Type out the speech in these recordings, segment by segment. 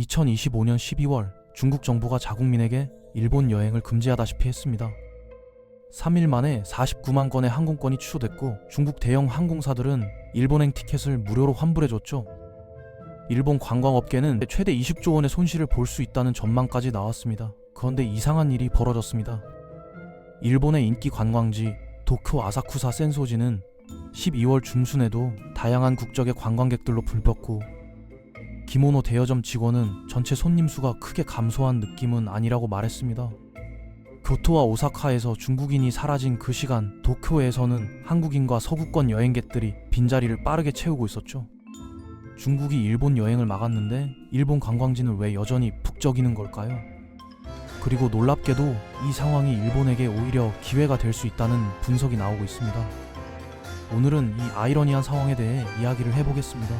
2025년 12월 중국 정부가 자국민에게 일본 여행을 금지하다시피 했습니다. 3일 만에 49만 건의 항공권이 취소됐고 중국 대형 항공사들은 일본행 티켓을 무료로 환불해줬죠. 일본 관광업계는 최대 20조 원의 손실을 볼 수 있다는 전망까지 나왔습니다. 그런데 이상한 일이 벌어졌습니다. 일본의 인기 관광지 도쿄 아사쿠사 센소지는 12월 중순에도 다양한 국적의 관광객들로 불렀고 기모노 대여점 직원은 전체 손님 수가 크게 감소한 느낌은 아니라고 말했습니다. 교토와 오사카에서 중국인이 사라진 그 시간 도쿄에서는 한국인과 서구권 여행객들이 빈자리를 빠르게 채우고 있었죠. 중국이 일본 여행을 막았는데 일본 관광지는 왜 여전히 북적이는 걸까요? 그리고 놀랍게도 이 상황이 일본에게 오히려 기회가 될 수 있다는 분석이 나오고 있습니다. 오늘은 이 아이러니한 상황에 대해 이야기를 해보겠습니다.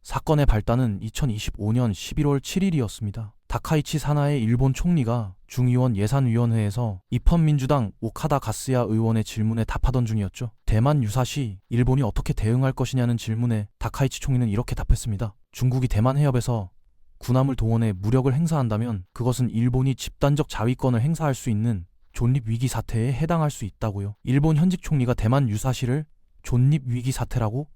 사건의 발단은 2025년 11월 7일이었습니다. 다카이치 사나의 일본 총리가 중의원 예산위원회에서 입헌민주당 오카다 가스야 의원의 질문에 답하던 중이었죠. 대만 유사시 일본이 어떻게 대응할 것이냐는 질문에 다카이치 총리는 이렇게 답했습니다. 중국이 대만 해협에서 군함을 동원해 무력을 행사한다면 그것은 일본이 집단적 자위권을 행사할 수 있는 존립위기 사태에 해당할 수 있다고요. 일본 현직 총리가 대만 유사시를 존립위기 사태라고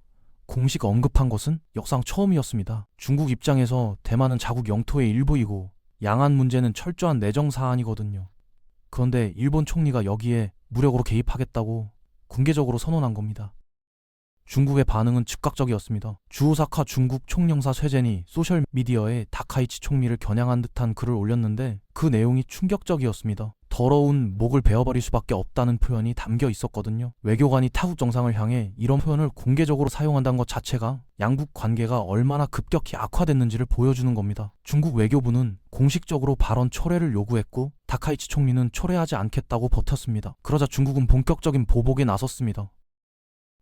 공식 언급한 것은 역사상 처음이었습니다. 중국 입장에서 대만은 자국 영토의 일부이고 양안 문제는 철저한 내정 사안이거든요. 그런데 일본 총리가 여기에 무력으로 개입하겠다고 공개적으로 선언한 겁니다. 중국의 반응은 즉각적이었습니다. 주오사카 중국 총영사 쇠젠이 소셜미디어에 다카이치 총리를 겨냥한 듯한 글을 올렸는데 그 내용이 충격적이었습니다. 더러운 목을 베어버릴 수밖에 없다는 표현이 담겨 있었거든요. 외교관이 타국 정상을 향해 이런 표현을 공개적으로 사용한다는 것 자체가 양국 관계가 얼마나 급격히 악화됐는지를 보여주는 겁니다. 중국 외교부는 공식적으로 발언 철회를 요구했고 다카이치 총리는 철회하지 않겠다고 버텼습니다. 그러자 중국은 본격적인 보복에 나섰습니다.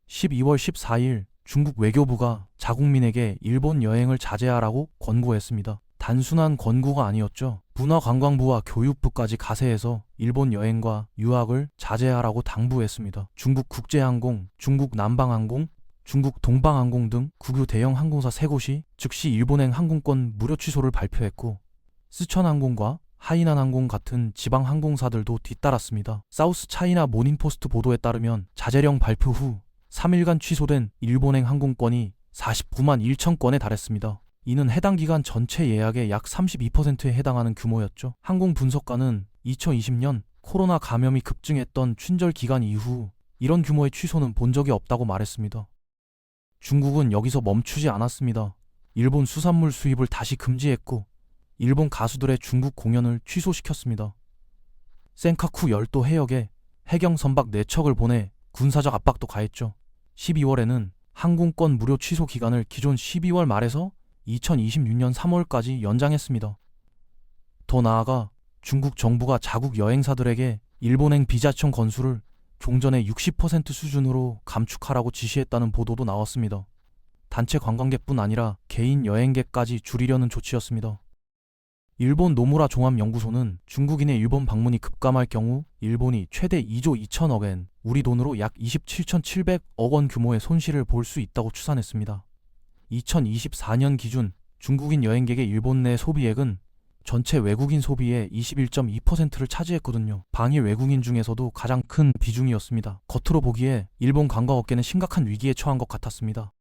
12월 14일 중국 외교부가 자국민에게 일본 여행을 자제하라고 권고했습니다. 단순한 권고가 아니었죠. 문화관광부와 교육부까지 가세해서 일본 여행과 유학을 자제하라고 당부했습니다. 중국 국제항공, 중국 남방항공, 중국 동방항공 등 국유 대형 항공사 3곳이 즉시 일본행 항공권 무료 취소를 발표했고 스천항공과 하이난항공 같은 지방 항공사들도 뒤따랐습니다. 사우스 차이나 모닝포스트 보도에 따르면 자제령 발표 후 3일간 취소된 일본행 항공권이 49만 1천 건에 달했습니다. 이는 해당 기간 전체 예약의 약 32%에 해당하는 규모였죠. 항공 분석가는 2020년 코로나 감염이 급증했던 춘절 기간 이후 이런 규모의 취소는 본 적이 없다고 말했습니다. 중국은 여기서 멈추지 않았습니다. 일본 수산물 수입을 다시 금지했고 일본 가수들의 중국 공연을 취소시켰습니다. 센카쿠 열도 해역에 해경 선박 4척을 보내 군사적 압박도 가했죠. 12월에는 항공권 무료 취소 기간을 기존 12월 말에서 2026년 3월까지 연장했습니다. 더 나아가 중국 정부가 자국 여행사들에게 일본행 비자청 건수를 종전의 60% 수준으로 감축하라고 지시했다는 보도도 나왔습니다. 단체 관광객뿐 아니라 개인 여행객까지 줄이려는 조치였습니다. 일본 노무라 종합연구소는 중국인의 일본 방문이 급감할 경우 일본이 최대 2조 2천억엔, 우리 돈으로 약 27,700억 원 규모의 손실을 볼 수 있다고 추산했습니다. 2024년 기준 중국인 여행객의 일본 내 소비액은 전체 외국인 소비의 21.2%를 차지했거든요. 방일 외국인 중에서도 가장 큰 비중이었습니다. 겉으로 보기에 일본 관광업계는 심각한 위기에 처한 것 같았습니다.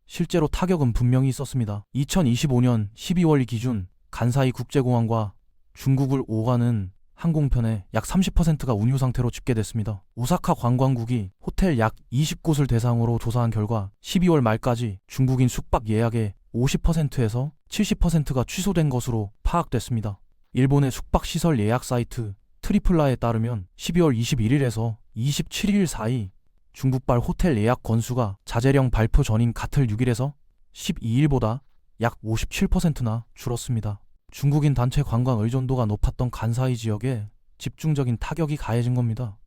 실제로 타격은 분명히 있었습니다. 2025년 12월 기준 간사이 국제공항과 중국을 오가는 항공편의 약 30%가 운휴 상태로 집계됐습니다. 오사카 관광국이 호텔 약 20곳을 대상으로 조사한 결과 12월 말까지 중국인 숙박 예약의 50%에서 70%가 취소된 것으로 파악됐습니다. 일본의 숙박시설 예약 사이트 트리플라에 따르면 12월 21일에서 27일 사이 중국발 호텔 예약 건수가 자제령 발표 전인 같을 6일에서 12일보다 약 57%나 줄었습니다. 중국인 단체 관광 의존도가 높았던 간사이 지역에 집중적인 타격이 가해진 겁니다.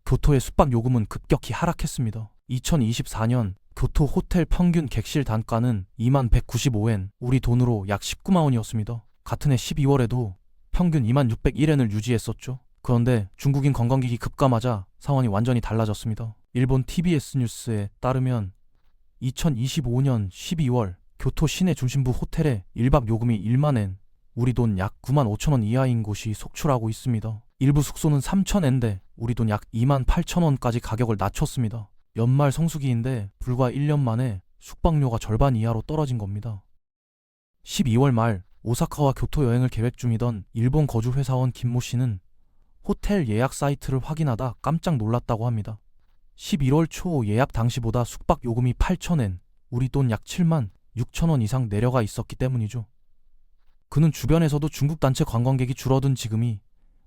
교토의 숙박 요금은 급격히 하락했습니다. 2024년 교토 호텔 평균 객실 단가는 2195엔, 우리 돈으로 약 19만 원이었습니다. 같은 해 12월에도 평균 2601엔을 유지했었죠. 그런데 중국인 관광객이 급감하자 상황이 완전히 달라졌습니다. 일본 TBS 뉴스에 따르면 2025년 12월 교토 시내 중심부 호텔에 1박 요금이 1만엔, 우리 돈 약 9만 5천 원 이하인 곳이 속출하고 있습니다. 일부 숙소는 3,000엔대 우리 돈 약 2만 8천 원까지 가격을 낮췄습니다. 연말 성수기인데 불과 1년 만에 숙박료가 절반 이하로 떨어진 겁니다. 12월 말 오사카와 교토 여행을 계획 중이던 일본 거주 회사원 김모 씨는 호텔 예약 사이트를 확인하다 깜짝 놀랐다고 합니다. 11월 초 예약 당시보다 숙박 요금이 8,000엔, 우리 돈 약 7만 6천 원 이상 내려가 있었기 때문이죠. 그는 주변에서도 중국 단체 관광객이 줄어든 지금이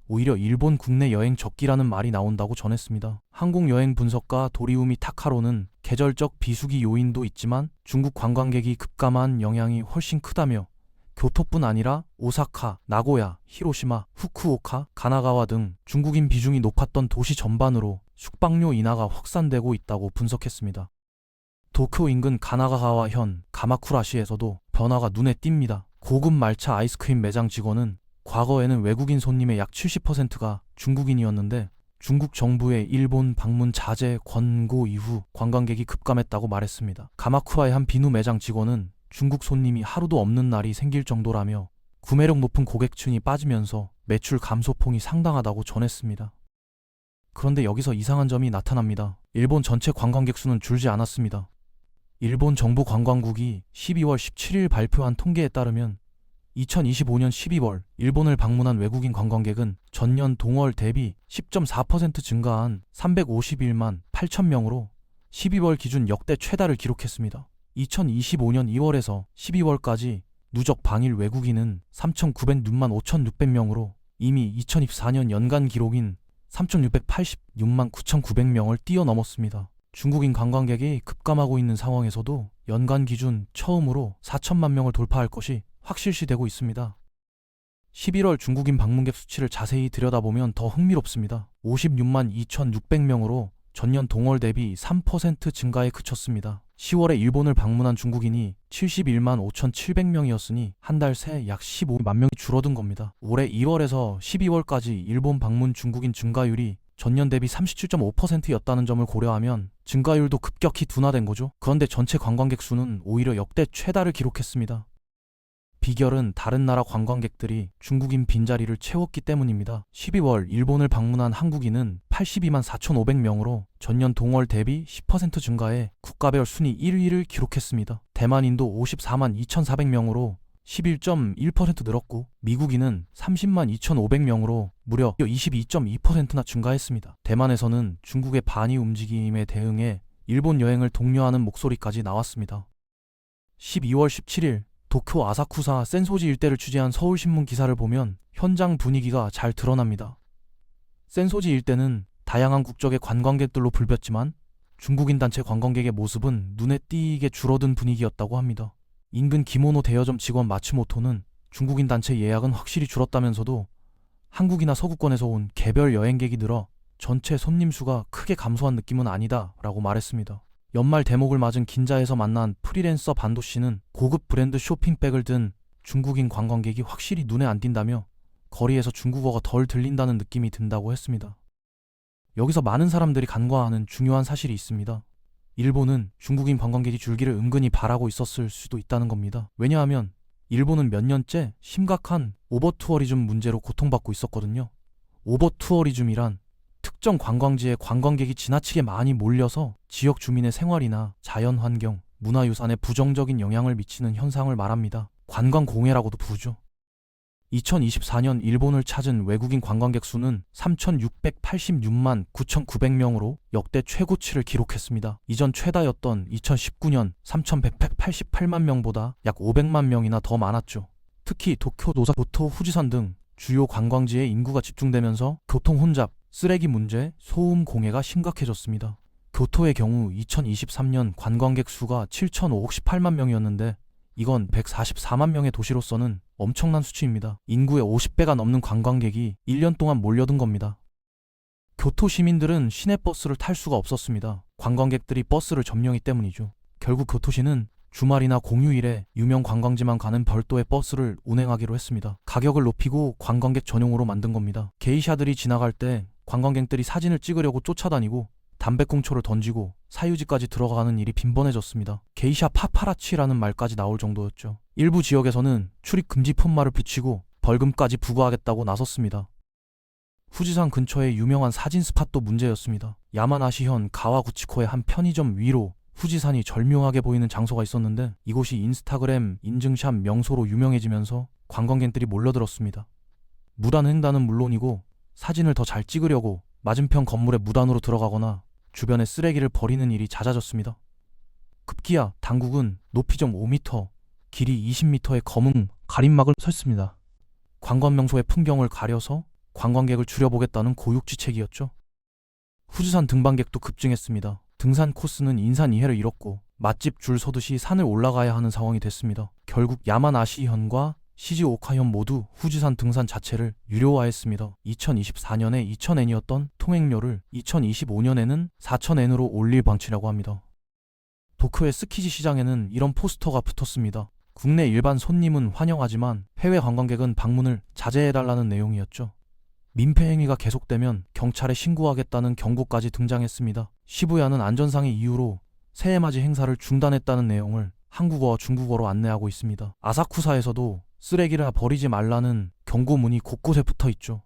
오히려 일본 국내 여행 적기라는 말이 나온다고 전했습니다. 항공여행 분석가 도리우미 타카로는 계절적 비수기 요인도 있지만 중국 관광객이 급감한 영향이 훨씬 크다며 교토뿐 아니라 오사카, 나고야, 히로시마, 후쿠오카, 가나가와 등 중국인 비중이 높았던 도시 전반으로 숙박료 인하가 확산되고 있다고 분석했습니다. 도쿄 인근 가나가와현, 가마쿠라시에서도 변화가 눈에 띕니다. 고급 말차 아이스크림 매장 직원은 과거에는 외국인 손님의 약 70%가 중국인이었는데 중국 정부의 일본 방문 자제 권고 이후 관광객이 급감했다고 말했습니다. 가마쿠라의 한 비누 매장 직원은 중국 손님이 하루도 없는 날이 생길 정도라며 구매력 높은 고객층이 빠지면서 매출 감소폭이 상당하다고 전했습니다. 그런데 여기서 이상한 점이 나타납니다. 일본 전체 관광객 수는 줄지 않았습니다. 일본 정부 관광국이 12월 17일 발표한 통계에 따르면 2025년 12월 일본을 방문한 외국인 관광객은 전년 동월 대비 10.4% 증가한 351만 8천 명으로 12월 기준 역대 최다를 기록했습니다. 2025년 2월에서 12월까지 누적 방일 외국인은 3,906만 5,600명으로 이미 2024년 연간 기록인 3,686만 9,900명을 뛰어넘었습니다. 중국인 관광객이 급감하고 있는 상황에서도 연간 기준 처음으로 4천만 명을 돌파할 것이 확실시되고 있습니다. 11월 중국인 방문객 수치를 자세히 들여다보면 더 흥미롭습니다. 56만 2,600명으로 전년 동월 대비 3% 증가에 그쳤습니다. 10월에 일본을 방문한 중국인이 71만 5,700명이었으니 한 달 새 약 15만 명이 줄어든 겁니다. 올해 1월에서 12월까지 일본 방문 중국인 증가율이 전년 대비 37.5%였다는 점을 고려하면 증가율도 급격히 둔화된 거죠. 그런데 전체 관광객 수는 오히려 역대 최다를 기록했습니다. 비결은 다른 나라 관광객들이 중국인 빈자리를 채웠기 때문입니다. 12월 일본을 방문한 한국인은 82만 4,500명으로 전년 동월 대비 10% 증가해 국가별 순위 1위를 기록했습니다. 대만인도 54만 2,400명으로 11.1% 늘었고 미국인은 30만 2,500명으로 무려 22.2%나 증가했습니다. 대만에서는 중국의 반이 움직임에 대응해 일본 여행을 독려하는 목소리까지 나왔습니다. 12월 17일 도쿄 아사쿠사 센소지 일대를 취재한 서울신문 기사를 보면 현장 분위기가 잘 드러납니다. 센소지 일대는 다양한 국적의 관광객들로 불렸지만 중국인 단체 관광객의 모습은 눈에 띄게 줄어든 분위기였다고 합니다. 인근 기모노 대여점 직원 마츠모토는 중국인 단체 예약은 확실히 줄었다면서도 한국이나 서구권에서 온 개별 여행객이 늘어 전체 손님 수가 크게 감소한 느낌은 아니다 라고 말했습니다. 연말 대목을 맞은 긴자에서 만난 프리랜서 반도 씨는 고급 브랜드 쇼핑백을 든 중국인 관광객이 확실히 눈에 안 띈다며 거리에서 중국어가 덜 들린다는 느낌이 든다고 했습니다. 여기서 많은 사람들이 간과하는 중요한 사실이 있습니다. 일본은 중국인 관광객이 줄기를 은근히 바라고 있었을 수도 있다는 겁니다. 왜냐하면 일본은 몇 년째 심각한 오버투어리즘 문제로 고통받고 있었거든요. 오버투어리즘이란 특정 관광지에 관광객이 지나치게 많이 몰려서 지역 주민의 생활이나 자연환경, 문화유산에 부정적인 영향을 미치는 현상을 말합니다. 관광공해라고도 부르죠. 2024년 일본을 찾은 외국인 관광객 수는 3,686만 9,900명으로 역대 최고치를 기록했습니다. 이전 최다였던 2019년 3,188만 명보다 약 500만 명이나 더 많았죠. 특히 도쿄, 노사, 교토, 후지산 등 주요 관광지에 인구가 집중되면서 교통 혼잡, 쓰레기 문제, 소음 공해가 심각해졌습니다. 교토의 경우 2023년 관광객 수가 7,558만 명이었는데 이건 144만 명의 도시로서는 엄청난 수치입니다. 인구의 50배가 넘는 관광객이 1년 동안 몰려든 겁니다. 교토 시민들은 시내버스를 탈 수가 없었습니다. 관광객들이 버스를 점령했기 때문이죠. 결국 교토시는 주말이나 공휴일에 유명 관광지만 가는 별도의 버스를 운행하기로 했습니다. 가격을 높이고 관광객 전용으로 만든 겁니다. 게이샤들이 지나갈 때 관광객들이 사진을 찍으려고 쫓아다니고 담배꽁초를 던지고 사유지까지 들어가는 일이 빈번해졌습니다. 게이샤 파파라치라는 말까지 나올 정도였죠. 일부 지역에서는 출입 금지 푯말을 붙이고 벌금까지 부과하겠다고 나섰습니다. 후지산 근처의 유명한 사진 스팟도 문제였습니다. 야마나시현 가와구치코의 한 편의점 위로 후지산이 절묘하게 보이는 장소가 있었는데 이곳이 인스타그램 인증샷 명소로 유명해지면서 관광객들이 몰려들었습니다. 무단 횡단은 물론이고 사진을 더 잘 찍으려고 맞은편 건물에 무단으로 들어가거나 주변에 쓰레기를 버리는 일이 잦아졌습니다. 급기야 당국은 높이 좀 5m, 길이 20m의 검은 가림막을 설습니다. 관광 명소의 풍경을 가려서 관광객을 줄여보겠다는 고육지책이었죠. 후지산 등반객도 급증했습니다. 등산 코스는 인산 이해를 잃었고 맛집 줄 서듯이 산을 올라가야 하는 상황이 됐습니다. 결국 야마나시현과 시즈오카현 모두 후지산 등산 자체를 유료화했습니다. 2024년에 2,000엔이었던 통행료를 2025년에는 4,000엔으로 올릴 방침이라고 합니다. 도쿄의 스키지 시장에는 이런 포스터가 붙었습니다. 국내 일반 손님은 환영하지만 해외 관광객은 방문을 자제해달라는 내용이었죠. 민폐 행위가 계속되면 경찰에 신고하겠다는 경고까지 등장했습니다. 시부야는 안전상의 이유로 새해맞이 행사를 중단했다는 내용을 한국어와 중국어로 안내하고 있습니다. 아사쿠사에서도 쓰레기를 버리지 말라는 경고문이 곳곳에 붙어 있죠.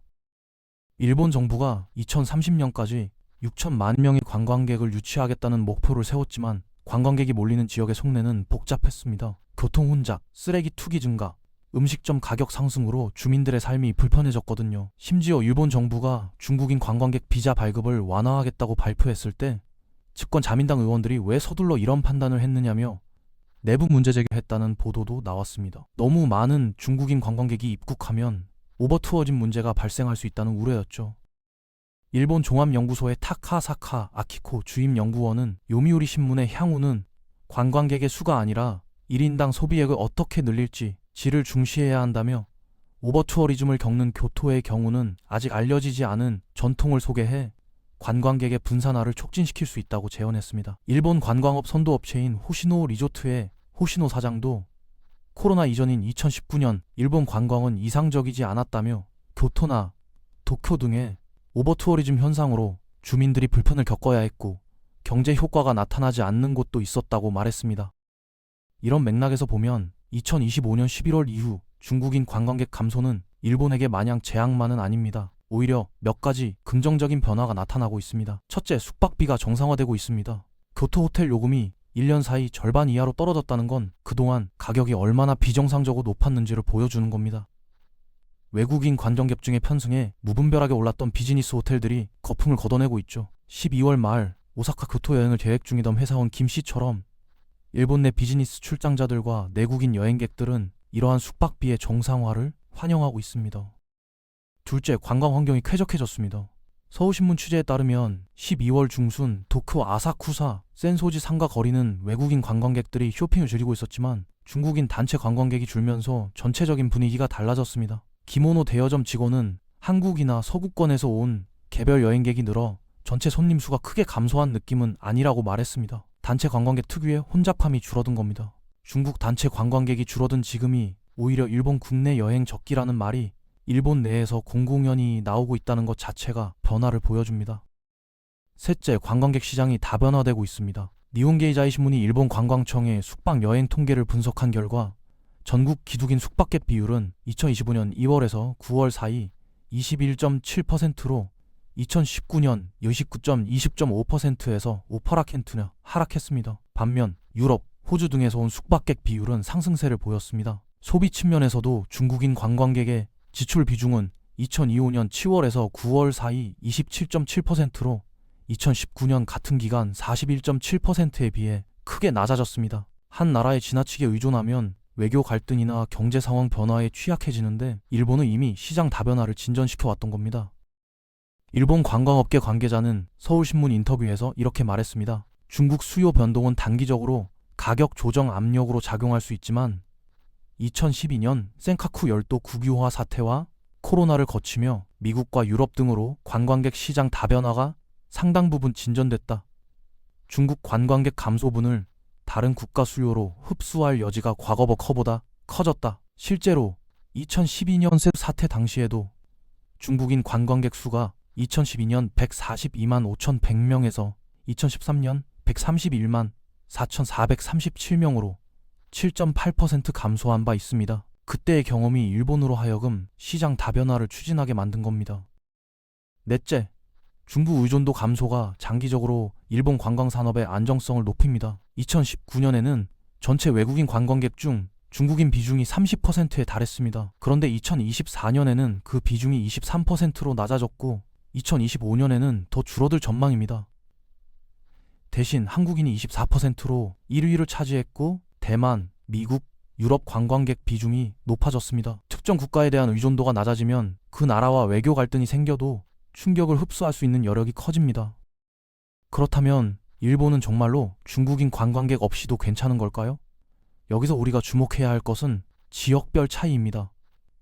일본 정부가 2030년까지 6천만 명의 관광객을 유치하겠다는 목표를 세웠지만 관광객이 몰리는 지역의 속내는 복잡했습니다. 교통 혼잡, 쓰레기 투기 증가, 음식점 가격 상승으로 주민들의 삶이 불편해졌거든요. 심지어 일본 정부가 중국인 관광객 비자 발급을 완화하겠다고 발표했을 때 집권 자민당 의원들이 왜 서둘러 이런 판단을 했느냐며 내부 문제 제기했다는 보도도 나왔습니다. 너무 많은 중국인 관광객이 입국하면 오버투어즘 문제가 발생할 수 있다는 우려였죠. 일본 종합연구소의 타카사카 아키코 주임연구원은 요미우리 신문의 향후는 관광객의 수가 아니라 1인당 소비액을 어떻게 늘릴지 질을 중시해야 한다며 오버투어리즘을 겪는 교토의 경우는 아직 알려지지 않은 전통을 소개해 관광객의 분산화를 촉진시킬 수 있다고 제언했습니다. 일본 관광업 선도업체인 호시노 리조트의 호시노 사장도 코로나 이전인 2019년 일본 관광은 이상적이지 않았다며 교토나 도쿄 등의 오버투어리즘 현상으로 주민들이 불편을 겪어야 했고 경제 효과가 나타나지 않는 곳도 있었다고 말했습니다. 이런 맥락에서 보면 2025년 11월 이후 중국인 관광객 감소는 일본에게 마냥 재앙만은 아닙니다. 오히려 몇 가지 긍정적인 변화가 나타나고 있습니다. 첫째, 숙박비가 정상화되고 있습니다. 교토 호텔 요금이 1년 사이 절반 이하로 떨어졌다는 건 그동안 가격이 얼마나 비정상적으로 높았는지를 보여주는 겁니다. 외국인 관광객 중에 편승해 무분별하게 올랐던 비즈니스 호텔들이 거품을 걷어내고 있죠. 12월 말 오사카 교토 여행을 계획 중이던 회사원 김 씨처럼 일본 내 비즈니스 출장자들과 내국인 여행객들은 이러한 숙박비의 정상화를 환영하고 있습니다. 둘째, 관광 환경이 쾌적해졌습니다. 서울신문 취재에 따르면 12월 중순 도쿄 아사쿠사 센소지 상가 거리는 외국인 관광객들이 쇼핑을 즐기고 있었지만 중국인 단체 관광객이 줄면서 전체적인 분위기가 달라졌습니다. 기모노 대여점 직원은 한국이나 서구권에서 온 개별 여행객이 늘어 전체 손님 수가 크게 감소한 느낌은 아니라고 말했습니다. 단체 관광객 특유의 혼잡함이 줄어든 겁니다. 중국 단체 관광객이 줄어든 지금이 오히려 일본 국내 여행 적기라는 말이 일본 내에서 공공연히 나오고 있다는 것 자체가 변화를 보여줍니다. 셋째, 관광객 시장이 다변화되고 있습니다. 니혼게이자이 신문이 일본 관광청의 숙박 여행 통계를 분석한 결과 전국 기숙인 숙박객 비율은 2025년 2월에서 9월 사이 21.7%로 2019년 20.5%에서 5% 하락했습니다. 반면 유럽, 호주 등에서 온 숙박객 비율은 상승세를 보였습니다. 소비 측면에서도 중국인 관광객의 지출 비중은 2025년 7월에서 9월 사이 27.7%로 2019년 같은 기간 41.7%에 비해 크게 낮아졌습니다. 한 나라에 지나치게 의존하면 외교 갈등이나 경제 상황 변화에 취약해지는데 일본은 이미 시장 다변화를 진전시켜 왔던 겁니다. 일본 관광업계 관계자는 서울신문 인터뷰에서 이렇게 말했습니다. 중국 수요 변동은 단기적으로 가격 조정 압력으로 작용할 수 있지만 2012년 센카쿠 열도 국유화 사태와 코로나를 거치며 미국과 유럽 등으로 관광객 시장 다변화가 상당 부분 진전됐다. 중국 관광객 감소분을 다른 국가 수요로 흡수할 여지가 과거보다 커졌다. 실제로 2012년 세르 사태 당시에도 중국인 관광객 수가 2012년 142만 5,100명에서 2013년 131만 4,437명으로 7.8% 감소한 바 있습니다. 그때의 경험이 일본으로 하여금 시장 다변화를 추진하게 만든 겁니다. 넷째, 중국 의존도 감소가 장기적으로 일본 관광산업의 안정성을 높입니다. 2019년에는 전체 외국인 관광객 중 중국인 비중이 30%에 달했습니다. 그런데 2024년에는 그 비중이 23%로 낮아졌고 2025년에는 더 줄어들 전망입니다. 대신 한국인이 24%로 1위를 차지했고 대만, 미국, 유럽 관광객 비중이 높아졌습니다. 특정 국가에 대한 의존도가 낮아지면 그 나라와 외교 갈등이 생겨도 충격을 흡수할 수 있는 여력이 커집니다. 그렇다면 일본은 정말로 중국인 관광객 없이도 괜찮은 걸까요? 여기서 우리가 주목해야 할 것은 지역별 차이입니다.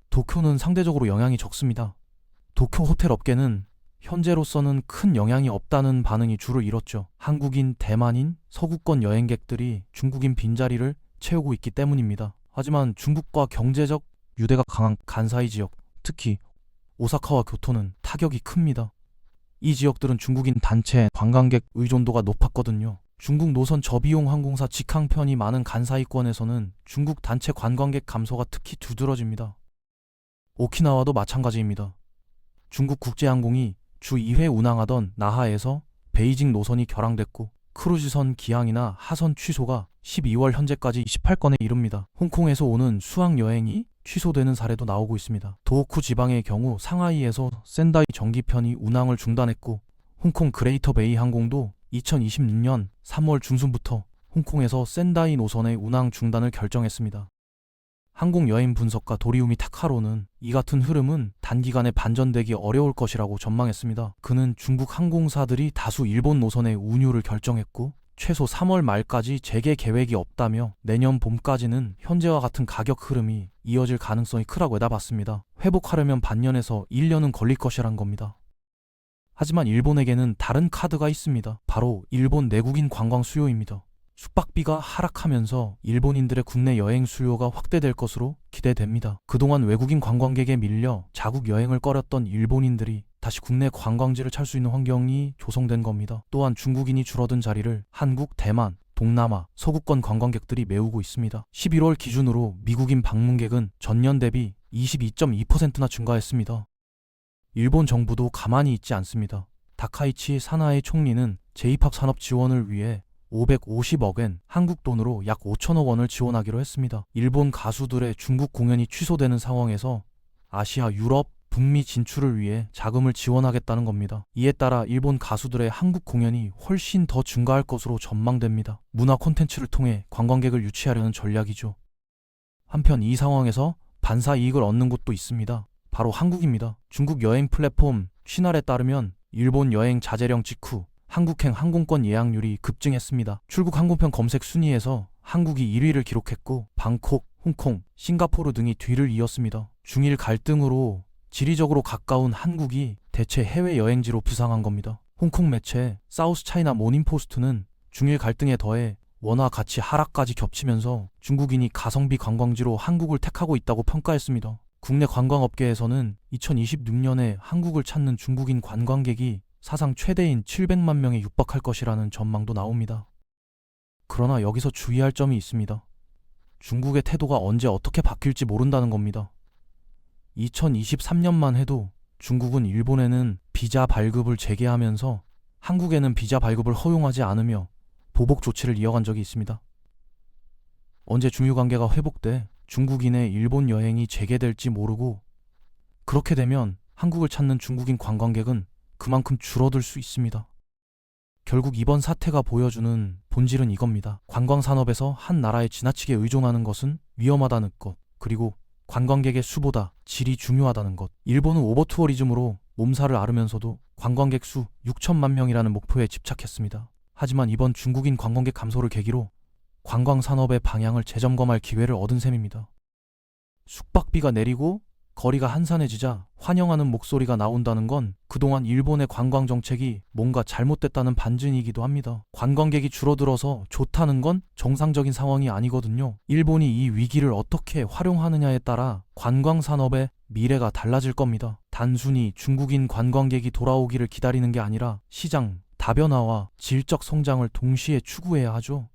도쿄는 상대적으로 영향이 적습니다. 도쿄 호텔 업계는 현재로서는 큰 영향이 없다는 반응이 주를 이뤘죠. 한국인, 대만인, 서구권 여행객들이 중국인 빈자리를 채우고 있기 때문입니다. 하지만 중국과 경제적 유대가 강한 간사이 지역, 특히 오사카와 교토는 타격이 큽니다. 이 지역들은 중국인 단체 관광객 의존도가 높았거든요. 중국 노선 저비용 항공사 직항편이 많은 간사이권에서는 중국 단체 관광객 감소가 특히 두드러집니다. 오키나와도 마찬가지입니다. 중국 국제항공이 주 2회 운항하던 나하에서 베이징 노선이 결항됐고 크루즈선 기항이나 하선 취소가 12월 현재까지 28건에 이릅니다. 홍콩에서 오는 수학여행이 취소되는 사례도 나오고 있습니다. 도호쿠 지방의 경우 상하이에서 센다이 정기편이 운항을 중단했고 홍콩 그레이터 베이 항공도 2026년 3월 중순부터 홍콩에서 센다이 노선의 운항 중단을 결정했습니다. 항공여행 분석가 도리우미 타카로는 이 같은 흐름은 단기간에 반전되기 어려울 것이라고 전망했습니다. 그는 중국 항공사들이 다수 일본 노선의 운유를 결정했고 최소 3월 말까지 재개 계획이 없다며 내년 봄까지는 현재와 같은 가격 흐름이 이어질 가능성이 크다고 내다봤습니다. 회복하려면 반년에서 1년은 걸릴 것이란 겁니다. 하지만 일본에게는 다른 카드가 있습니다. 바로 일본 내국인 관광 수요입니다. 숙박비가 하락하면서 일본인들의 국내 여행 수요가 확대될 것으로 기대됩니다. 그동안 외국인 관광객에 밀려 자국 여행을 꺼렸던 일본인들이 다시 국내 관광지를 찾을 수 있는 환경이 조성된 겁니다. 또한 중국인이 줄어든 자리를 한국, 대만, 동남아, 서구권 관광객들이 메우고 있습니다. 11월 기준으로 미국인 방문객은 전년 대비 22.2%나 증가했습니다. 일본 정부도 가만히 있지 않습니다. 다카이치 사나에 총리는 제-입학 산업 지원을 위해 550억엔 한국 돈으로 약 5천억 원을 지원하기로 했습니다. 일본 가수들의 중국 공연이 취소되는 상황에서 아시아, 유럽, 북미 진출을 위해 자금을 지원하겠다는 겁니다. 이에 따라 일본 가수들의 한국 공연이 훨씬 더 증가할 것으로 전망됩니다. 문화 콘텐츠를 통해 관광객을 유치하려는 전략이죠. 한편 이 상황에서 반사 이익을 얻는 곳도 있습니다. 바로 한국입니다. 중국 여행 플랫폼 취날에 따르면 일본 여행 자제령 직후 한국행 항공권 예약률이 급증했습니다. 출국 항공편 검색 순위에서 한국이 1위를 기록했고 방콕, 홍콩, 싱가포르 등이 뒤를 이었습니다. 중일 갈등으로 지리적으로 가까운 한국이 대체 해외 여행지로 부상한 겁니다. 홍콩 매체 사우스 차이나 모닝포스트는 중일 갈등에 더해 원화 가치 하락까지 겹치면서 중국인이 가성비 관광지로 한국을 택하고 있다고 평가했습니다. 국내 관광업계에서는 2026년에 한국을 찾는 중국인 관광객이 사상 최대인 700만 명에 육박할 것이라는 전망도 나옵니다. 그러나 여기서 주의할 점이 있습니다. 중국의 태도가 언제 어떻게 바뀔지 모른다는 겁니다. 2023년만 해도 중국은 일본에는 비자 발급을 재개하면서 한국에는 비자 발급을 허용하지 않으며 보복 조치를 이어간 적이 있습니다. 언제 중유관계가 회복돼 중국인의 일본 여행이 재개될지 모르고 그렇게 되면 한국을 찾는 중국인 관광객은 그만큼 줄어들 수 있습니다. 결국 이번 사태가 보여주는 본질은 이겁니다. 관광산업에서 한 나라에 지나치게 의존하는 것은 위험하다는 것, 그리고 관광객의 수보다 질이 중요하다는 것. 일본은 오버투어리즘으로 몸살을 앓으면서도 관광객 수 6천만 명이라는 목표에 집착했습니다. 하지만 이번 중국인 관광객 감소를 계기로 관광산업의 방향을 재점검할 기회를 얻은 셈입니다. 숙박비가 내리고 거리가 한산해지자 환영하는 목소리가 나온다는 건 그동안 일본의 관광정책이 뭔가 잘못됐다는 반증이기도 합니다. 관광객이 줄어들어서 좋다는 건 정상적인 상황이 아니거든요. 일본이 이 위기를 어떻게 활용하느냐에 따라 관광산업의 미래가 달라질 겁니다. 단순히 중국인 관광객이 돌아오기를 기다리는 게 아니라 시장 다변화와 질적 성장을 동시에 추구해야 하죠.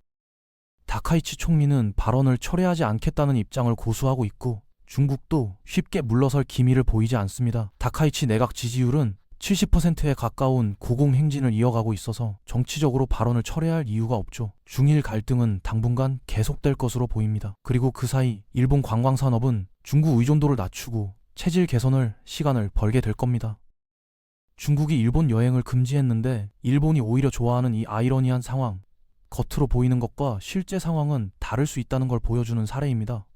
다카이치 총리는 발언을 철회하지 않겠다는 입장을 고수하고 있고 중국도 쉽게 물러설 기미를 보이지 않습니다. 다카이치 내각 지지율은 70%에 가까운 고공행진을 이어가고 있어서 정치적으로 발언을 철회할 이유가 없죠. 중일 갈등은 당분간 계속될 것으로 보입니다. 그리고 그 사이 일본 관광산업은 중국 의존도를 낮추고 체질 개선을 시간을 벌게 될 겁니다. 중국이 일본 여행을 금지했는데 일본이 오히려 좋아하는 이 아이러니한 상황, 겉으로 보이는 것과 실제 상황은 다를 수 있다는 걸 보여주는 사례입니다.